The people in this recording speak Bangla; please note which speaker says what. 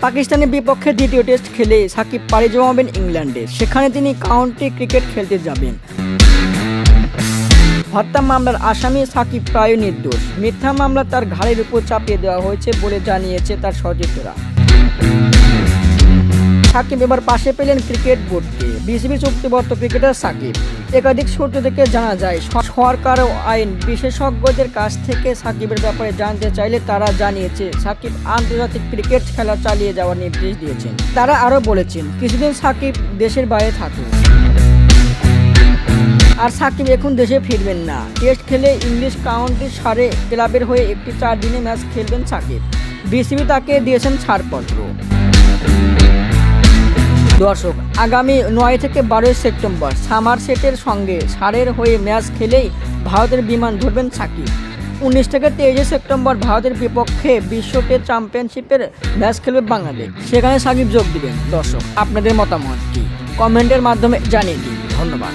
Speaker 1: পাকিস্তানের বিপক্ষে দ্বিতীয় টেস্ট খেলে সাকিব পাড়ি জমাবেন ইংল্যান্ডে। সেখানে তিনি কাউন্টি ক্রিকেট খেলতে যাবেন। হত্যা মামলার আসামি সাকিব প্রায় নির্দোষ। মিথ্যা মামলা তার ঘাড়ের উপর চাপিয়ে দেওয়া হয়েছে বলে জানিয়েছে তার সহযোগীরা। সাকিব এবার পাশে পেলেন ক্রিকেট বোর্ডকে। বিসিবি চুক্তিবদ্ধ ক্রিকেটার সাকিব। একাধিক সূত্র থেকে জানা যায়, সরকার ও আইন বিশেষজ্ঞদের কাছ থেকে সাকিবের ব্যাপারে জানতে চাইলে তারা জানিয়েছে সাকিব আন্তর্জাতিক ক্রিকেট খেলা চালিয়ে যাওয়ার নির্দেশ দিয়েছেন। তারা আরও বলেছেন কিছুদিন সাকিব দেশের বাইরে থাকুক। আর সাকিব এখন দেশে ফিরবেন না। টেস্ট খেলে ইংলিশ কাউন্টির সারে ক্লাবের হয়ে একটি 4 দিনের ম্যাচ খেলবেন সাকিব। বিসিবি তাকে দিয়েছেন ছাড়পত্র। দর্শক, আগামী 9 থেকে 12 সেপ্টেম্বর সামারসেটের সঙ্গে সারের হয়ে ম্যাচ খেলেই ভারতের বিমান ধরবেন সাকিব। 19 থেকে 23 সেপ্টেম্বর ভারতের বিপক্ষে বিশ্ব টেস্ট চ্যাম্পিয়নশিপের ম্যাচ খেলবে বাংলাদেশ। সেখানে সাকিব যোগ দিবেন। দর্শক, আপনাদের মতামত কি কমেন্টের মাধ্যমে জানিয়ে দিন। ধন্যবাদ।